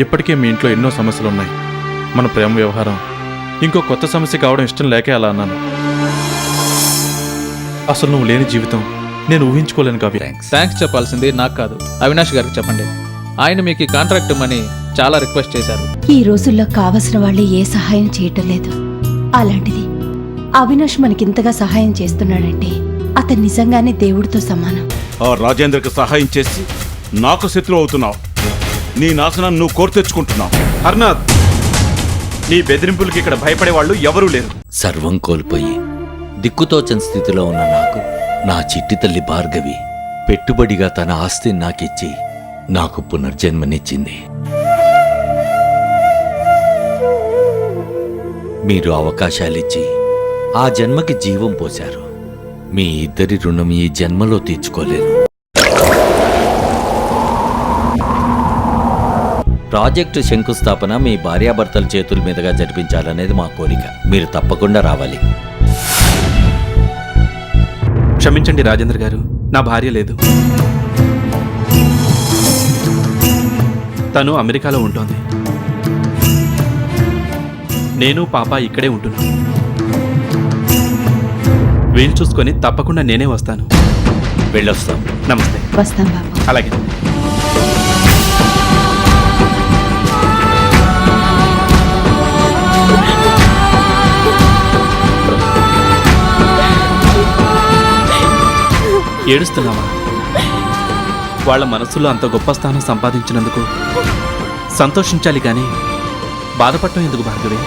ఇప్పటికే మీ ఇంట్లో ఎన్నో సమస్యలున్నాయి. మన ప్రేమ వ్యవహారం ఇంకో కొత్త సమస్య కావడం ఇష్టం లేకే అలా అన్నాను. అసలు నువ్వు లేని జీవితం నేను ఊహించుకోలేను కవి. థ్యాంక్స్ చెప్పాల్సింది నాకు కాదు, అవినాష్ గారికి చెప్పండి. ఆయన మీకు ఈ కాంట్రాక్ట్ ఇమ్మని చాలా రిక్వెస్ట్ చేశారు. ఈ రోజుల్లో కావలసిన వాళ్ళే ఏ సహాయం చేయటం లేదు. అలాంటిది అవినాష్ మనకింతగా సహాయం చేస్తున్నాడంటే అతను నిజంగానే దేవుడితో సమానం. ఆ రాజేంద్రకి సహాయం చేసి నాకు శత్రువు అవుతున్నావు. నీ నాశనం నువ్వు కోరి తెచ్చుకుంటున్నావు. హర్నాథ్, నీ బెదిరింపులకి ఇక్కడ భయపడే వాళ్ళు ఎవరూ లేరు. సర్వం కోల్పోయి దిక్కుతోచని స్థితిలో ఉన్న నాకు నా చిట్టి తల్లి భార్గవి పెట్టుబడిగా తన ఆస్తిని నాకిచ్చి నాకు పునర్జన్మనిచ్చింది. మీరు అవకాశాలిచ్చి ఆ జన్మకి జీవం పోశారు. మీ ఇద్దరి రుణం ఈ జన్మలో తీర్చుకోలేను. ప్రాజెక్టు శంకుస్థాపన మీ భార్యాభర్తల చేతుల మీదుగా జరిపించాలనేది మా కోరిక. మీరు తప్పకుండా రావాలి. క్షమించండి రాజేంద్ర గారు, నా భార్య లేదు. తను అమెరికాలో ఉంటోంది. నేను పాప ఇక్కడే ఉంటున్నాను. వీలు చూసుకొని తప్పకుండా నేనే వస్తాను. వెళ్ళొస్తాం. నమస్తే. వస్తాం బాబు. అలాగే. ఏడుస్తున్నావా? వాళ్ళ మనస్సులో అంత గొప్ప స్థానం సంపాదించినందుకు సంతోషించాలి కానీ బాధపడటం ఎందుకు భార్గవి?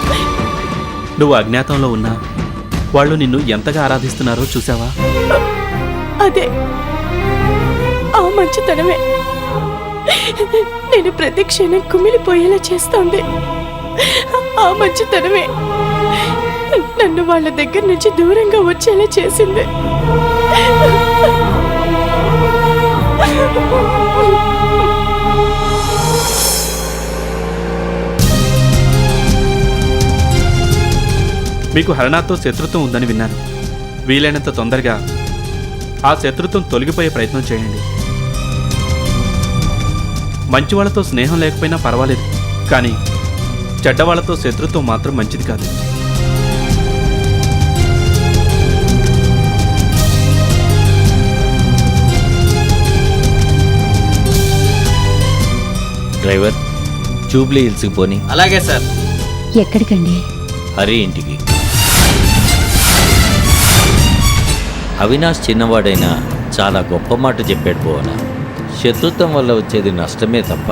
నువ్వు అజ్ఞాతంలో ఉన్నా వాళ్ళు నిన్ను ఎంతగా ఆరాధిస్తున్నారో చూసావా? అదే ఆ మంచితనమే నేను ప్రతి క్షణం కుమిలిపోయేలా చేస్తోంది. ఆ మంచితనమే నన్ను వాళ్ళ దగ్గర నుంచి దూరంగా వచ్చేలా చేసింది. మీకు హరనాథ్తో శత్రుత్వం ఉందని విన్నాను. వీలైనంత తొందరగా ఆ శత్రుత్వం తొలగిపోయే ప్రయత్నం చేయండి. మంచి వాళ్ళతో స్నేహం లేకపోయినా పర్వాలేదు, కానీ చెడ్డవాళ్లతో శత్రుత్వం మాత్రం మంచిది కాదు. డ్రైవర్, జూబ్లీ హిల్స్కి పోని. అలాగే సార్. ఎక్కడికండి? హరి ఇంటికి. అవినాష్ చిన్నవాడైనా చాలా గొప్ప మాట చెప్పాడు పోవన. శత్రుత్వం వల్ల వచ్చేది నష్టమే తప్ప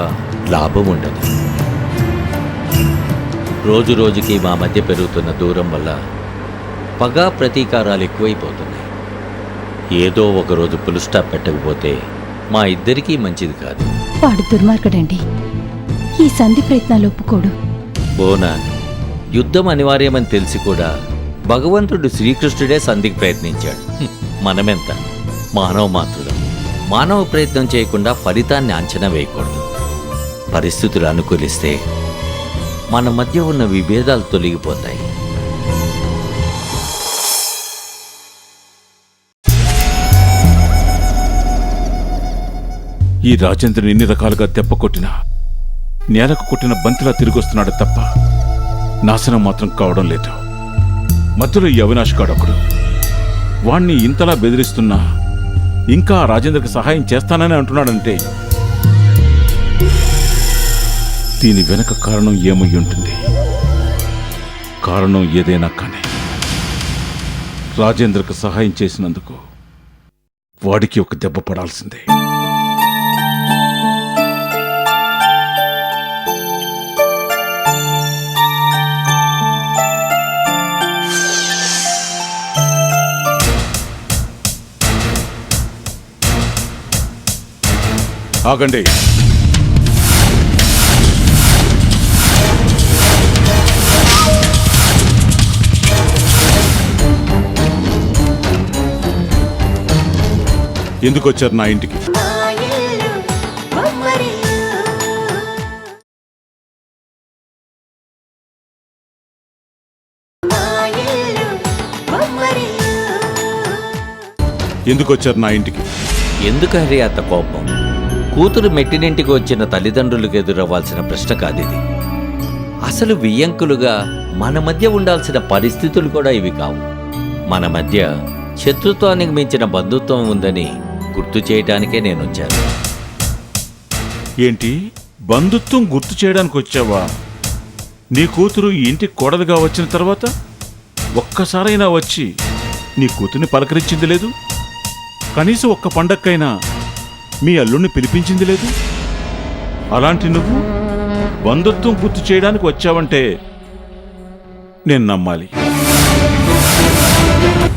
లాభం ఉండదు. రోజు రోజుకి మా మధ్య పెరుగుతున్న దూరం వల్ల పగ ప్రతీకారాలు ఎక్కువైపోతున్నాయి. ఏదో ఒకరోజు పుల్ స్టాప్ పెట్టకపోతే మా ఇద్దరికీ మంచిది కాదు. వాడు దుర్మార్గుడండి. ఈ సంధి ప్రయత్నాలు ఒప్పుకోడు. బోనా, యుద్ధం అనివార్యమని తెలిసి కూడా భగవంతుడు శ్రీకృష్ణుడే సంధికి ప్రయత్నించాడు. మనమెంత మానవ మాత్రులం. మానవ ప్రయత్నం చేయకుండా ఫలితాన్ని అంచనా వేయకూడదు. పరిస్థితులు అనుకూలిస్తే మన మధ్య ఉన్న విభేదాలు తొలగిపోతాయి. ఈ రాజేంద్రని ఎన్ని రకాలుగా దెబ్బకొట్టినా నేలకు కొట్టిన బంతిలా తిరిగొస్తున్నాడు తప్ప నాశనం మాత్రం కావడం లేదు. మధ్యలో ఈ అవినాష్ గాడొకడు. వాణ్ణి ఇంతలా బెదిరిస్తున్నా ఇంకా రాజేంద్రకి సహాయం చేస్తానని అంటున్నాడంటే దీని వెనక కారణం ఏమై ఉంటుంది? కారణం ఏదైనా కానీ రాజేంద్రకు సహాయం చేసినందుకు వాడికి ఒక దెబ్బ పడాల్సిందే. ఆగండి. ఎందుకు వచ్చారు నా ఇంటికి? ఎందుకు వచ్చారు నా ఇంటికి? ఎందుకు హరి అంత కోపం? కూతురు మెట్టినింటికి వచ్చిన తల్లిదండ్రులకు ఎదురవ్వాల్సిన ప్రశ్న కాదిది. అసలు వియ్యంకులుగా మన మధ్య ఉండాల్సిన పరిస్థితులు కూడా ఇవి కావు. మన మధ్య శత్రుత్వానికి మించిన బంధుత్వం ఉందని గుర్తు చేయడానికే నేనొచ్చాను. ఏంటి, బంధుత్వం గుర్తు చేయడానికి వచ్చావా? నీ కూతురు ఈ ఇంటికి కోడలుగా వచ్చిన తర్వాత ఒక్కసారైనా వచ్చి నీ కూతుర్ని పలకరించింది లేదు? కనీసం ఒక్క పండక్కైనా మీ అల్లుణ్ణి పిలిపించింది లేదు? అలాంటి నువ్వు బంధుత్వం గుర్తు చేయడానికి వచ్చావంటే నేను నమ్మాలి.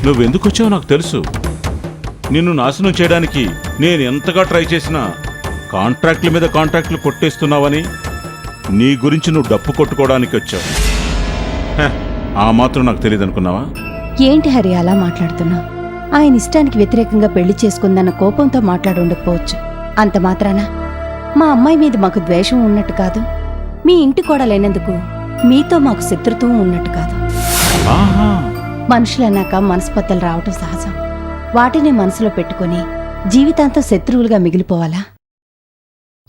నువ్వెందుకు వచ్చావో నాకు తెలుసు. నిన్ను నాశనం చేయడానికి నేను ఎంతగా ట్రై చేసినా కాంట్రాక్ట్ల మీద కాంట్రాక్ట్లు కొట్టేస్తున్నావని, నీ గురించి నువ్వు డప్పు కొట్టుకోవడానికి వచ్చావు. ఆ మాత్రం నాకు తెలియదు అనుకున్నావా? ఏంటి హరి అలా మాట్లాడుతున్నావు? ఆయన ఇష్టానికి వ్యతిరేకంగా పెళ్లి చేసుకుందన్న కోపంతో మాట్లాడి ఉండకపోవచ్చు. అంత మాత్రాన మా అమ్మాయి మీద మాకు ద్వేషం ఉన్నట్టు కాదు, మీ ఇంటి కోడలైనందుకు మీతో మాకు శత్రుత్వం ఉన్నట్టు కాదు. ఆహా, మనుషులన్నాక మనస్పర్ధలు రావటం సహజం. వాటిని మనసులో పెట్టుకుని జీవితాంతం శత్రువులుగా మిగిలిపోవాలా?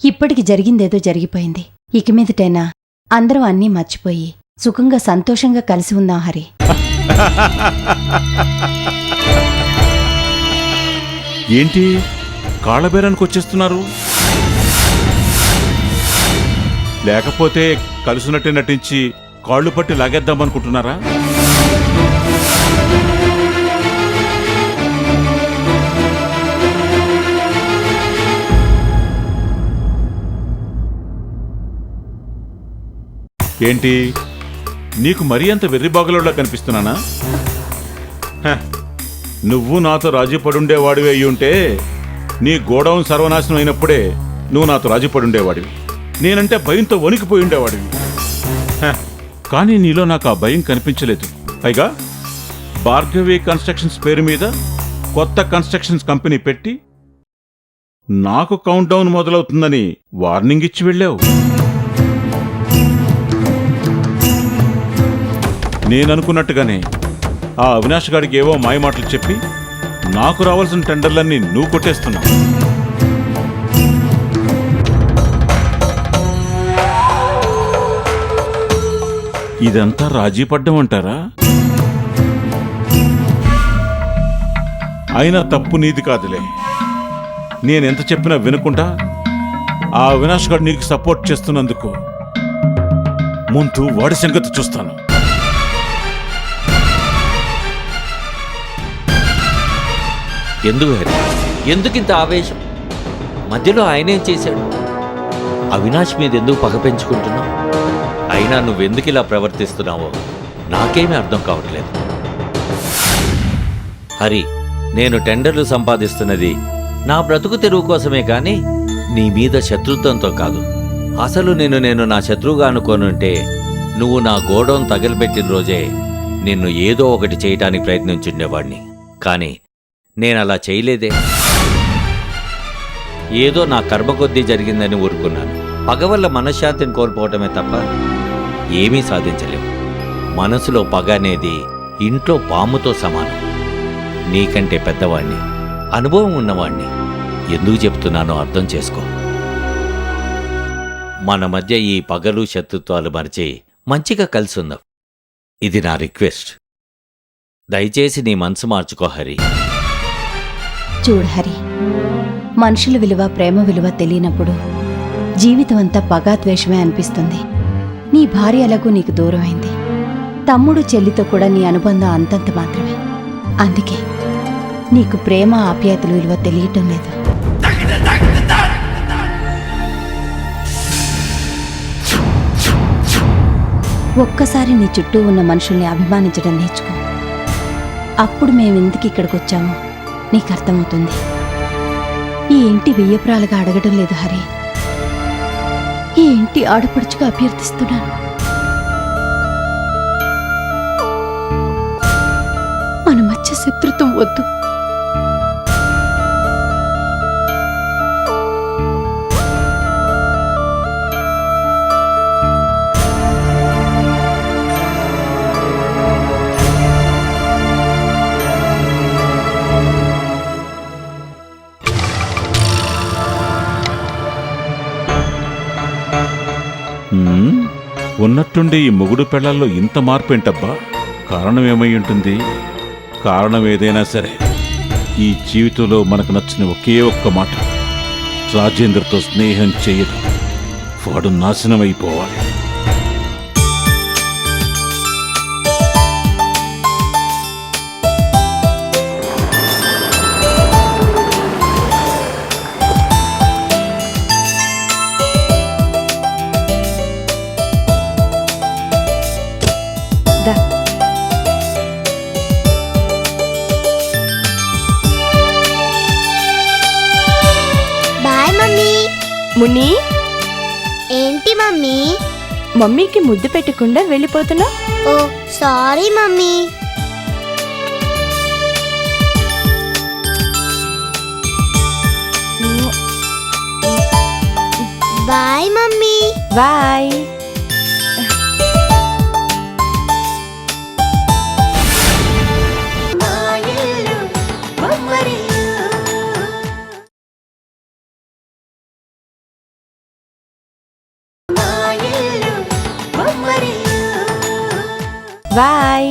ఇప్పటికి జరిగిందేదో జరిగిపోయింది. ఇక మీదటైనా అందరం అన్నీ మర్చిపోయి సుఖంగా సంతోషంగా కలిసి ఉందాం హరి. ఏంటి కాళ్ళబేరానికి వచ్చేస్తున్నారు? లేకపోతే కలుసునట్టే నటించి కాళ్ళు పట్టి లాగేద్దామనుకుంటున్నారా? ఏంటి, నీకు మరీ అంత వెర్రిబాగులోలా కనిపిస్తున్నానా? నువ్వు నాతో రాజీ పడుండేవాడివి అయ్యి ఉంటే నీ గోడౌన్ సర్వనాశనం అయినప్పుడే నువ్వు నాతో రాజీ పడుండేవాడివి. నేనంటే భయంతో వణికిపోయి ఉండేవాడివి. కానీ నీలో నాకు ఆ భయం కనిపించలేదు. పైగా భార్గవి కన్స్ట్రక్షన్స్ పేరు మీద కొత్త కన్స్ట్రక్షన్స్ కంపెనీ పెట్టి నాకు కౌంట్ డౌన్ మొదలవుతుందని వార్నింగ్ ఇచ్చి వెళ్ళావు. నేననుకున్నట్టుగానే ఆ అవినాష్ గారికి ఏవో మాయమాటలు చెప్పి నాకు రావాల్సిన టెండర్లన్నీ నువ్వు కొట్టేస్తున్నావు. ఇదంతా రాజీ పడ్డం అంటారా? అయినా తప్పు నీది కాదులే. నేనెంత చెప్పినా వినకుండా ఆ అవినాష్ గారు నీకు సపోర్ట్ చేస్తున్నందుకు ముందు వాడి సంగతి చూస్తాను. ఎందుకు హరి, ఎందుకింత ఆవేశం? మధ్యలో ఆయనేం చేశాడు? అవినాష్ మీద ఎందుకు పగ పెంచుకుంటున్నావు? అయినా నువ్వెందుకు ఇలా ప్రవర్తిస్తున్నావో నాకేమీ అర్థం కావట్లేదు. హరి, నేను టెండర్లు సంపాదిస్తున్నది నా బ్రతుకు తెరువు కోసమే కానీ నీ మీద శత్రుత్వంతో కాదు. అసలు నేను నా శత్రువుగా అనుకోనుంటే నువ్వు నా గోడౌన్ తగలబెట్టిన రోజే నిన్ను ఏదో ఒకటి చేయటానికి ప్రయత్నించుండేవాడిని. కానీ నేనలా చేయలేదే. ఏదో నా కర్మ కొద్దీ జరిగిందని ఊరుకున్నాను. పగ వల్ల మనశ్శాంతిని కోల్పోవటమే తప్ప ఏమీ సాధించలేవు. మనసులో పగ అనేది ఇంట్లో పాముతో సమానం. నీకంటే పెద్దవాణ్ణి, అనుభవం ఉన్నవాణ్ణి. ఎందుకు చెప్తున్నానో అర్థం చేసుకో. మన మధ్య ఈ పగలు శత్రుత్వాలు మరిచి మంచిగా కలిసుందాం. ఇది నా రిక్వెస్ట్. దయచేసి నీ మనసు మార్చుకో హరి. చూడు హరి, మనుషుల విలువ ప్రేమ విలువ తెలియనప్పుడు జీవితం అంతా పగాద్వేషమే అనిపిస్తుంది. నీ భార్య ఎలాగూ నీకు దూరమైంది. తమ్ముడు చెల్లితో కూడా నీ అనుబంధం అంతంత మాత్రమే. అందుకే నీకు ప్రేమ ఆప్యాయతల విలువ తెలియటం లేదు. ఒక్కసారి నీ చుట్టూ ఉన్న మనుషుల్ని అభిమానించడం నేర్చుకో. అప్పుడు మేమెందుకు ఇక్కడికి వచ్చామో నీకు అర్థమవుతుంది. ఈ ఇంటి వెయ్యపురాలుగా అడగడం లేదు హరి, ఈ ఇంటి ఆడపడుచుగా అభ్యర్థిస్తున్నాను. మన మధ్య శత్రుత్వం వద్దు. ఉన్నట్టుండి ఈ మొగుడు పెళ్లాల్లో ఇంత మార్పు ఏంటబ్బా? కారణం ఏమై ఉంటుంది? కారణం ఏదైనా సరే ఈ జీవితంలో మనకు నచ్చిన ఒకే ఒక్క మాట, రాజేంద్రతో స్నేహం చేయదు, వాడు నాశనం అయిపోవాలి. దా. Bye mummy. ముని, ఏంటి మమ్మీ? మమ్మీకి ముద్దు పెట్టకుండా వెళ్ళిపోతున్నా? Oh sorry mummy. Bye mummy. Bye. Bye.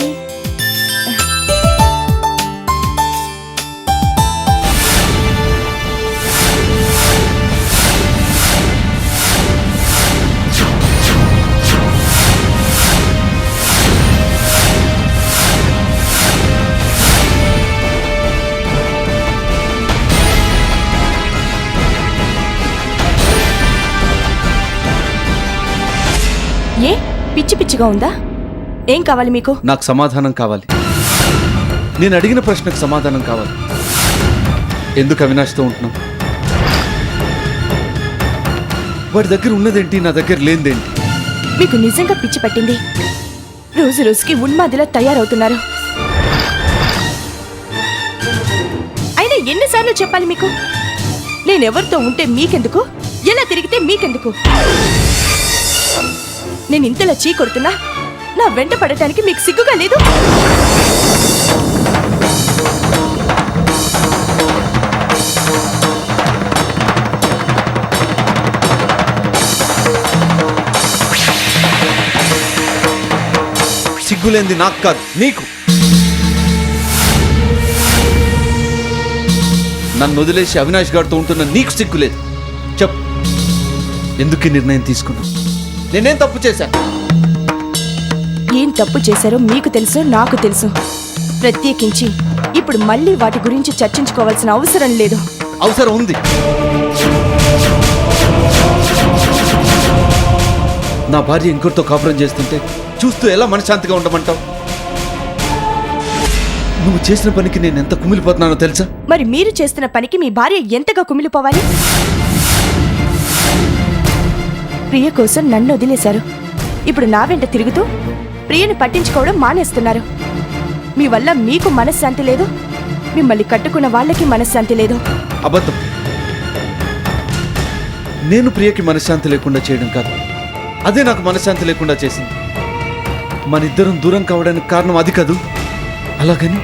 ఏ పిచ్చి పిచ్చిగా ఉందా? ఏం కావాలి మీకు? నాకు సమాధానం కావాలి. నేను అడిగిన ప్రశ్నకు సమాధానం కావాలి. ఎందుకు అవినాష్తో ఉంటున్నావు? వాడి దగ్గర ఉన్నదేంటి, నా దగ్గర లేనిదేంటి? మీకు నిజంగా పిచ్చి పట్టింది. రోజు రోజుకి ఉన్మాదిలా తయారవుతున్నారు. అయినా ఎన్నిసార్లు చెప్పాలి మీకు? నేనెవరితో ఉంటే మీకెందుకు, ఎలా తిరిగితే మీకెందుకు? నేను ఇంతలా చీ కొడుతున్నా నా వెంట పడటానికి మీకు సిగ్గుగా లేదు? సిగ్గులేంది నాకు కాదు, నీకు. నన్ను వదిలేసి అవినాష్ గారితో ఉంటున్న నీకు సిగ్గులేదు. చెప్పు, ఎందుకు ఈ నిర్ణయం తీసుకున్నావు? నేనేం తప్పు చేశాను? ఏం తప్పు చేశారో మీకు తెలుసు, నాకు తెలుసు. ప్రత్యేకించి ఇప్పుడు మళ్ళీ వాటి గురించి చర్చించుకోవాల్సిన అవసరం లేదు. అవసరం ఉంది. నా భార్య ఇంకొకరితో కాపురం చేస్తుంటే చూస్తూ ఎలా మనశ్శాంతిగా ఉండమంటావు? నువ్వు చేసిన పనికి నేను ఎంత కుమిలిపోతున్నానో తెలుసా? మరి మీరు చేస్తున్న పనికి మీ భార్య ఎంతగా కుమిలిపోవాలి? ప్రియ కోసం నన్ను వదిలేశారు. ఇప్పుడు నా వెంట తిరుగుతూ ప్రియని పట్టించుకోవడం మానేస్తున్నారు. మీ వల్ల మీకు మనశ్శాంతి లేదు, మిమ్మల్ని కట్టుకున్న వాళ్ళకి మనశ్శాంతి లేదు. అబద్ధం. నేను ప్రియకి మనశ్శాంతి లేకుండా చేయడం కాదు, అదే నాకు మనశ్శాంతి లేకుండా చేసింది. మనిద్దరం దూరం కావడానికి కారణం అది కాదు. అలాగని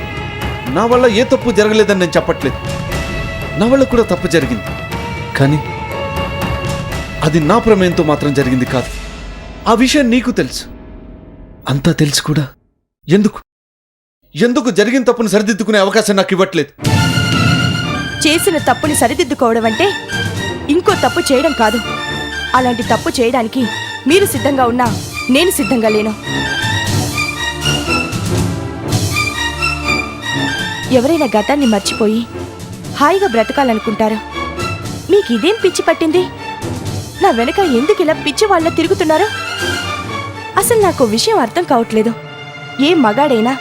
నా వల్ల ఏ తప్పు జరగలేదని నేను చెప్పట్లేదు. నా వల్ల కూడా తప్పు జరిగింది, కానీ అది నా ప్రమేయంతో మాత్రం జరిగింది కాదు. ఆ విషయం నీకు తెలుసు. అంతా తెలుసు కూడా ఎందుకు జరిగిన తప్పును సరిదిద్దుకునే అవకాశం నాకు ఇవ్వట్లేదు? చేసిన తప్పుని సరిదిద్దుకోవడం అంటే ఇంకో తప్పు చేయడం కాదు. అలాంటి తప్పు చేయడానికి మీరు సిద్ధంగా ఉన్నా నేను సిద్ధంగా లేను. ఎవరైనా గతాన్ని మర్చిపోయి హాయిగా బ్రతకాలనుకుంటారు. మీకు ఇదేం పిచ్చి పట్టింది? నా వెనక ఎందుకు ఇలా పిచ్చి వాళ్ళ తిరుగుతున్నారు? అసలు నాకు విషయం అర్థం కావట్లేదు. ఏ మగాడైనా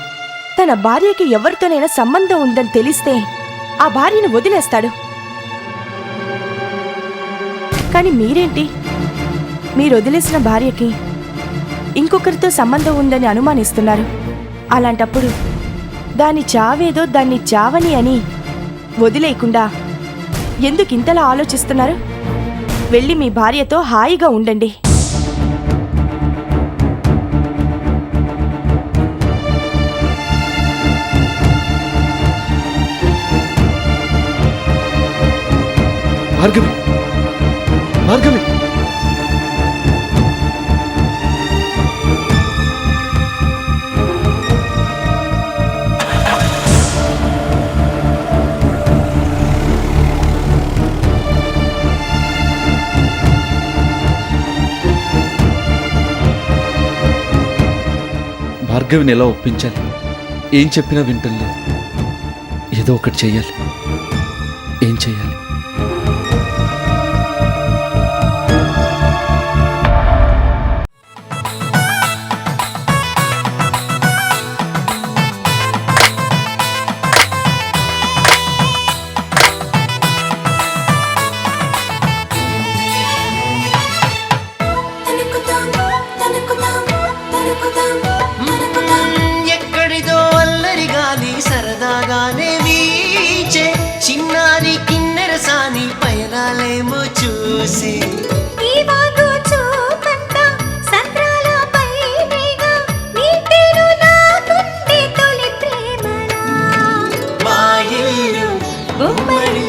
తన భార్యకి ఎవరితోనైనా సంబంధం ఉందని తెలిస్తే ఆ భార్యను వదిలేస్తాడు. కానీ మీరేంటి, మీరు వదిలేసిన భార్యకి ఇంకొకరితో సంబంధం ఉందని అనుమానిస్తున్నారు. అలాంటప్పుడు దాని చావేదో దాన్ని చావని అని వదిలేయకుండా ఎందుకు ఇంతలా ఆలోచిస్తున్నారు? వెళ్ళి మీ భార్యతో హాయిగా ఉండండి. భార్గవి, భార్గవి, భార్గవిని ఎలా ఒప్పించాలి? ఏం చెప్పినా వింటం లేదు. ఏదో ఒకటి చెయ్యాలి. ఏం చెయ్యాలి? ఎక్కడిదో అల్లరి గాలి సరదాగానే వీచే చిన్నారి కిన్నెర సాని పయనాలేమో చూసి మా ఇల్లు ఉమ్మడి